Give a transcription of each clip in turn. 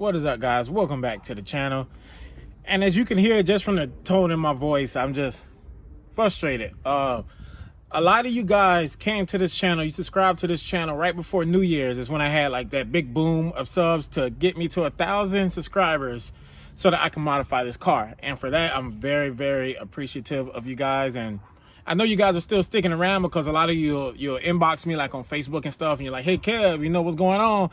What is up, guys? Welcome back to the channel. And as you can hear just from the tone in my voice, I'm just frustrated. A lot of you guys came to this channel, you subscribed to this channel right before New Year's is when I had like that big boom of subs to get me to 1,000 subscribers so that I can modify this car. And for that, I'm very, very appreciative of you guys. And I know you guys are still sticking around because a lot of you'll inbox me like on Facebook and stuff, and you're like, hey Kev, you know what's going on?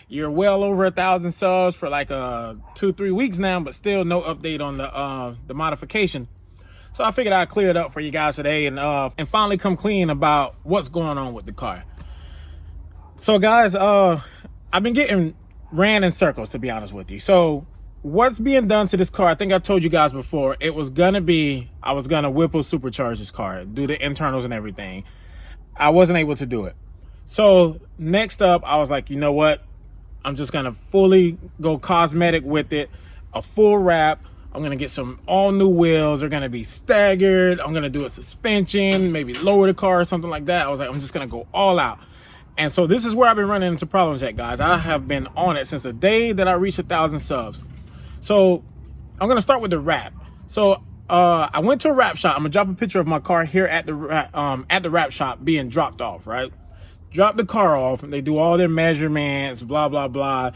You're well over 1,000 subs for like 2-3 weeks now, but still no update on the modification. So I figured I'd clear it up for you guys today and finally come clean about what's going on with the car. So guys, I've been getting ran in circles, to be honest with you. So what's being done to this car, I think I told you guys before, I was gonna Whipple supercharge this car, do the internals and everything. I wasn't able to do it. So next up, I was like, you know what? I'm just gonna fully go cosmetic with it, a full wrap. I'm gonna get some all new wheels. They're gonna be staggered. I'm gonna do a suspension, maybe lower the car or something like that. I was like, I'm just gonna go all out. And so this is where I've been running into problems at, guys. I have been on it since the day that I reached 1,000 subs. So I'm gonna start with the wrap. So I went to a wrap shop. I'm gonna drop a picture of my car here at the wrap shop being dropped off, right? Drop the car off and they do all their measurements, blah, blah, blah.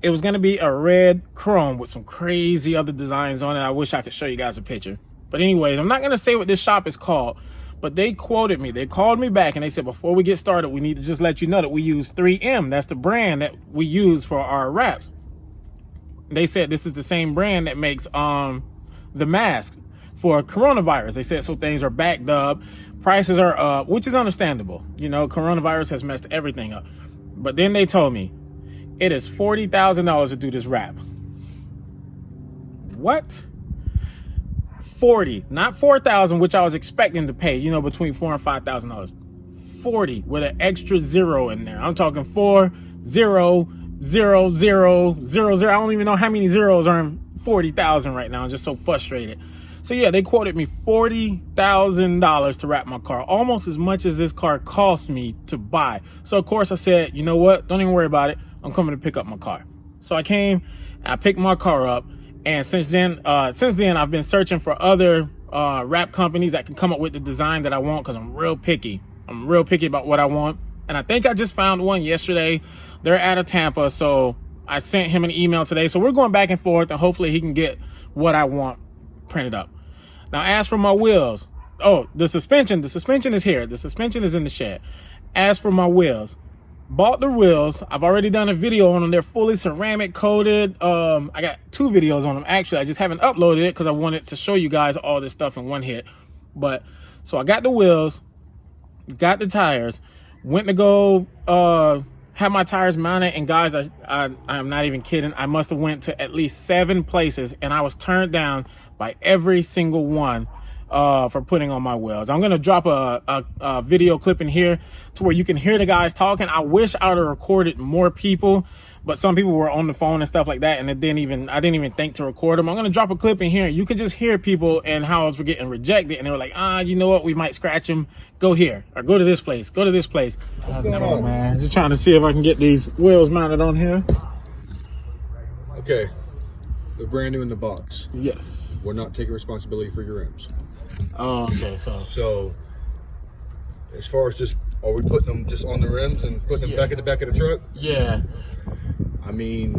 It was gonna be a red chrome with some crazy other designs on it. I wish I could show you guys a picture. But anyways, I'm not gonna say what this shop is called, but they quoted me. They called me back and they said, before we get started, we need to just let you know that we use 3M. That's the brand that we use for our wraps. They said this is the same brand that makes the mask for coronavirus. They said so things are backed up, prices are up, which is understandable. You know, coronavirus has messed everything up. But then they told me it is $40,000 to do this wrap. What? 40, not 4,000, which I was expecting to pay, you know, between $4,000 and $5,000. 40 with an extra zero in there. I'm talking 4, 0, 0, 0, 0, 0. I don't even know how many zeros are in 40,000 right now. I'm just so frustrated. So yeah, they quoted me $40,000 to wrap my car, almost as much as this car cost me to buy. So of course I said, you know what? Don't even worry about it. I'm coming to pick up my car. So I came, I picked my car up, and since then I've been searching for other wrap companies that can come up with the design that I want, because I'm real picky. I'm real picky about what I want. And I think I just found one yesterday. They're out of Tampa, so I sent him an email today. So we're going back and forth, and hopefully he can get what I want printed up. Now, as for my wheels, the suspension is here. The suspension is in the shed. As for my wheels, bought the wheels. I've already done a video on them. They're fully ceramic coated. I got 2 videos on them. Actually, I just haven't uploaded it because I wanted to show you guys all this stuff in one hit. But so I got the wheels, got the tires, went to go have my tires mounted, and guys, I'm not even kidding. I must have went to at least 7 places, and I was turned down by every single one for putting on my wheels. I'm gonna drop a video clip in here to where you can hear the guys talking. I wish I would have recorded more people, but some people were on the phone and stuff like that, and I didn't even think to record them. I'm gonna drop a clip in here. You can just hear people and how I was getting rejected, and they were like, you know what, we might scratch them. Go here, or go to this place, go to this place. What's going on, man? Just trying to see if I can get these wheels mounted on here. Okay, they're brand new in the box. Yes. We're not taking responsibility for your rims. Oh, okay, So, as far as just, are we putting them just on the rims and putting them back in the back of the truck? Yeah. I mean,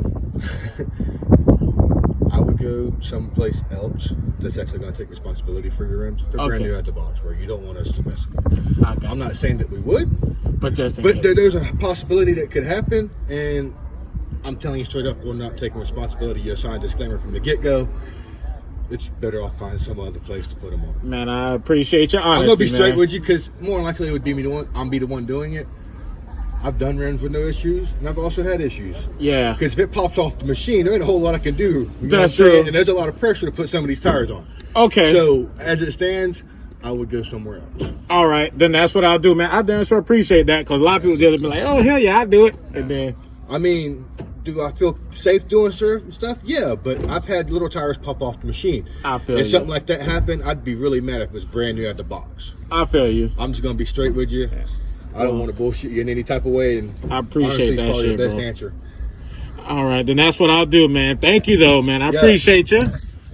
I would go someplace else that's actually going to take responsibility for your rims. They're brand new out the box, where you don't want us to mess with them. I'm not saying that we would, but just in case. There's a possibility that could happen, and I'm telling you straight up, we're not taking responsibility. You signed a disclaimer from the get-go. It's better off finding some other place to put them on. Man, I appreciate your honesty. I'm gonna be straight with you, because more than likely it would be me the one doing it. I've done rims with no issues, and I've also had issues. Yeah. Because if it pops off the machine, there ain't a whole lot I can do. That's true. And there's a lot of pressure to put some of these tires on. Okay. So as it stands, I would go somewhere else. All right, then that's what I'll do, man. I damn sure appreciate that, because a lot of people just be like, oh hell yeah, I do it, and then. I mean, do I feel safe doing certain stuff? Yeah, but I've had little tires pop off the machine. I feel if you. something like that happened, I'd be really mad if it was brand new out the box. I feel you. I'm just gonna be straight with you. I don't want to bullshit you in any type of way, and I appreciate honestly, that it's probably shit, the best bro. answer. All right, then that's what I'll do, man. Thank you, though, man. I appreciate you.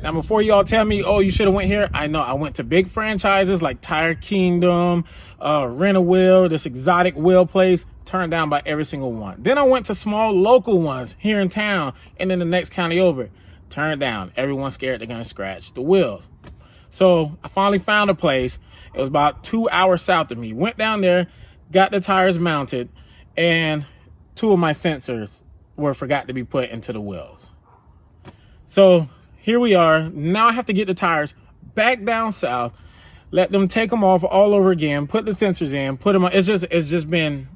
Now, before y'all tell me, oh, you should have went here, I know I went to big franchises like Tire Kingdom, Rent-A-Wheel, this exotic wheel place, turned down by every single one. Then I went to small local ones here in town and then the next county over, turned down. Everyone's scared they're going to scratch the wheels. So I finally found a place. It was about 2 hours south of me. Went down there, got the tires mounted, and 2 of my sensors forgot to be put into the wheels. So here we are. Now I have to get the tires back down south, let them take them off all over again, put the sensors in, put them on. It's just been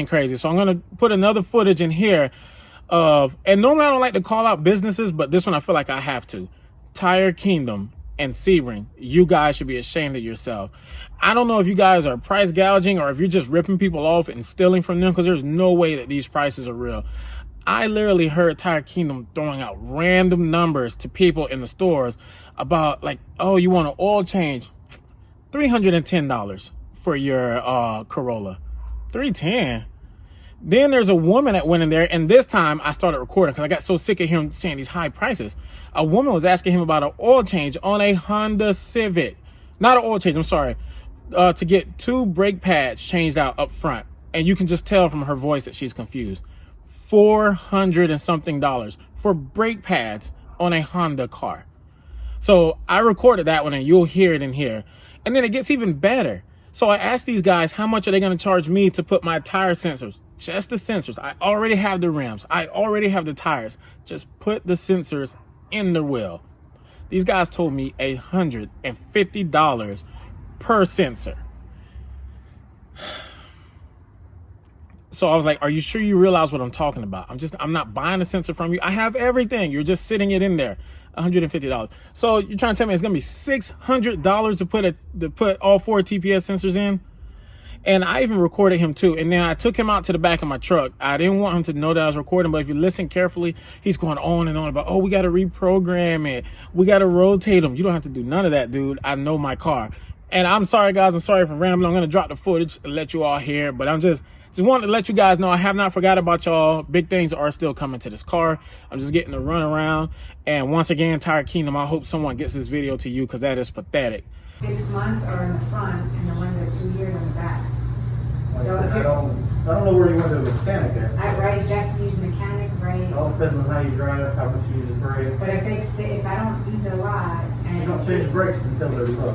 crazy. So I'm gonna put another footage in here of, and normally I don't like to call out businesses, but this one I feel like I have to. Tire Kingdom and Sebring, you guys should be ashamed of yourself. I don't know if you guys are price gouging or if you're just ripping people off and stealing from them, because there's no way that these prices are real. I literally heard Tire Kingdom throwing out random numbers to people in the stores about like, oh, you want an oil change, $310 for your Corolla. $310. Then there's a woman that went in there, and this time I started recording because I got so sick of him saying these high prices. A woman was asking him about an oil change on a Honda Civic. Not an oil change, I'm sorry. To get 2 brake pads changed out up front. And you can just tell from her voice that she's confused. $400 and something for brake pads on a Honda car. So I recorded that one and you'll hear it in here. And then it gets even better. So I asked these guys, how much are they going to charge me to put my tire sensors? Just the sensors. I already have the rims. I already have the tires. Just put the sensors in the wheel. These guys told me $150 per sensor. So I was like, are you sure you realize what I'm talking about? I'm not buying a sensor from you. I have everything. You're just sitting it in there. $150. So you're trying to tell me it's gonna be $600 to put all 4 TPS sensors in? And I even recorded him too. And then I took him out to the back of my truck. I didn't want him to know that I was recording, but if you listen carefully, he's going on and on about, oh, we got to reprogram it. We got to rotate them. You don't have to do none of that, dude. I know my car. And I'm sorry, guys. I'm sorry for rambling. I'm going to drop the footage and let you all hear. But I'm just wanted to let you guys know I have not forgot about y'all. Big things are still coming to this car. I'm just getting to run around. And once again, Tire Kingdom, I hope someone gets this video to you because that is pathetic. 6 months are in the front and the ones that are 2 years on the back. So if I don't know where you went to the mechanic at. right, just use mechanic, right? It all depends on how you drive, how much you use the brake. But if I don't use it a lot and You don't change brakes until they're low.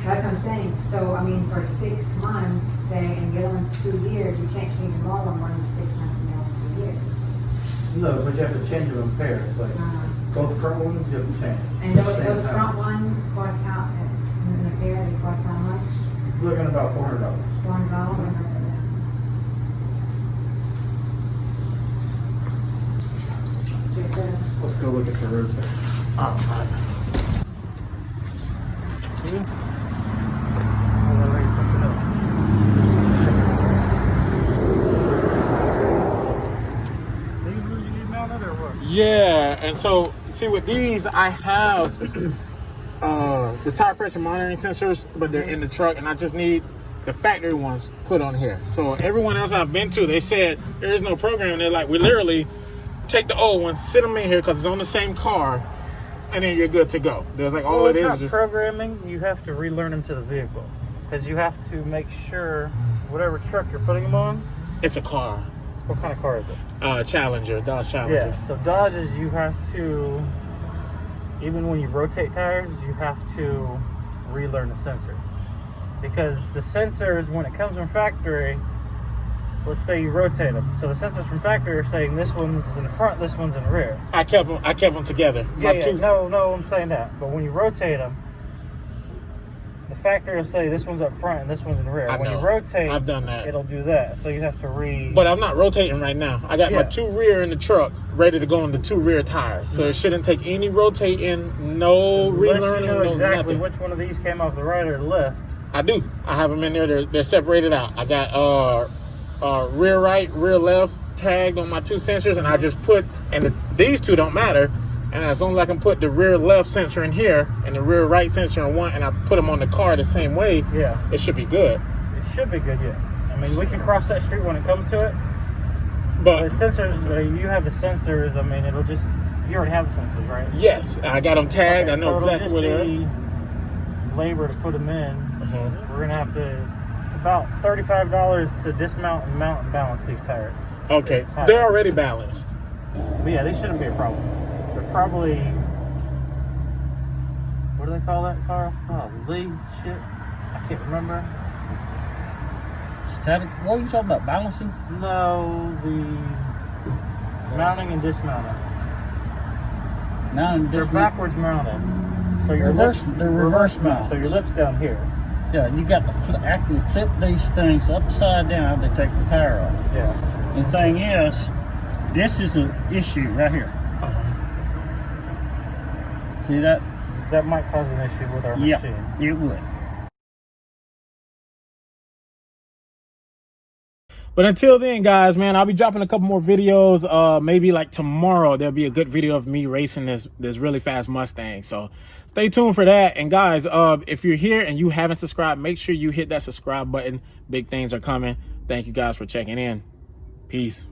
that's what I'm saying. So I mean, for 6 months, say, and the other one's 2 years, you can't change them all when one's 6 months and the other one's 2 years. No, but you have to change them in pairs. Like both front ones, you have to change. And those front ones cost how? In the pair, they cost how much? You're looking at about $400. $1. Let's go look at the road there. Yeah, and so see with these, I have the tire pressure monitoring sensors, but they're in the truck, and I just need the factory ones put on here. So everyone else I've been to, they said there is no program. They're like, we literally take the old ones, sit them in here because it's on the same car, and then you're good to go. There's like all it is not just programming. You have to relearn them to the vehicle because you have to make sure whatever truck you're putting them on. it's a car. What kind of car is it? Challenger, Dodge Challenger. Yeah. So Dodges, you have to, even when you rotate tires, you have to relearn the sensors because the sensors, when it comes from factory, let's say you rotate them. So the sensors from factory are saying this one's in the front, this one's in the rear. I kept them together. No, I'm saying that. But when you rotate them, the factory will say this one's up front and this one's in the rear. When you rotate, I've done that. It'll do that. So you have to But I'm not rotating right now. I got my 2 rear in the truck ready to go on the 2 rear tires. So it shouldn't take any rotating, no relearning, you know no exactly nothing. which one of these came off the right or the left. I do. I have them in there. They're separated out. I got rear right, rear left tagged on my 2 sensors, and I just put, and these 2 don't matter. And as long as I can put the rear left sensor in here and the rear right sensor in one, and I put them on the car the same way, it should be good. It should be good, yeah. I mean, we can cross that street when it comes to it. But sensors, you have the sensors. I mean, it'll just, you already have the sensors, right? Yes, I got them tagged. Okay, I know so exactly where they're at. it'll just be labor to put them in. Uh-huh. We're gonna have to, it's about $35 to dismount and mount and balance these tires. Okay, they're already balanced. But yeah, they shouldn't be a problem. They're probably, what do they call that, Carl? Oh, lead shit. I can't remember. Static. What are you talking about? Balancing? No, the mounting and dismounting. Mounting, They're dismount. backwards mounted. So your Reverse. lips, They're reverse mounts. So your lips down here. Yeah, you got to actually flip these things upside down to take the tire off. Yeah. The thing is, this is an issue right here. See that? That might cause an issue with our machine. Yeah, it would. But until then, guys, man, I'll be dropping a couple more videos. Maybe like tomorrow, there'll be a good video of me racing this really fast Mustang. So stay tuned for that. And guys, if you're here and you haven't subscribed, make sure you hit that subscribe button. Big things are coming. Thank you guys for checking in. Peace.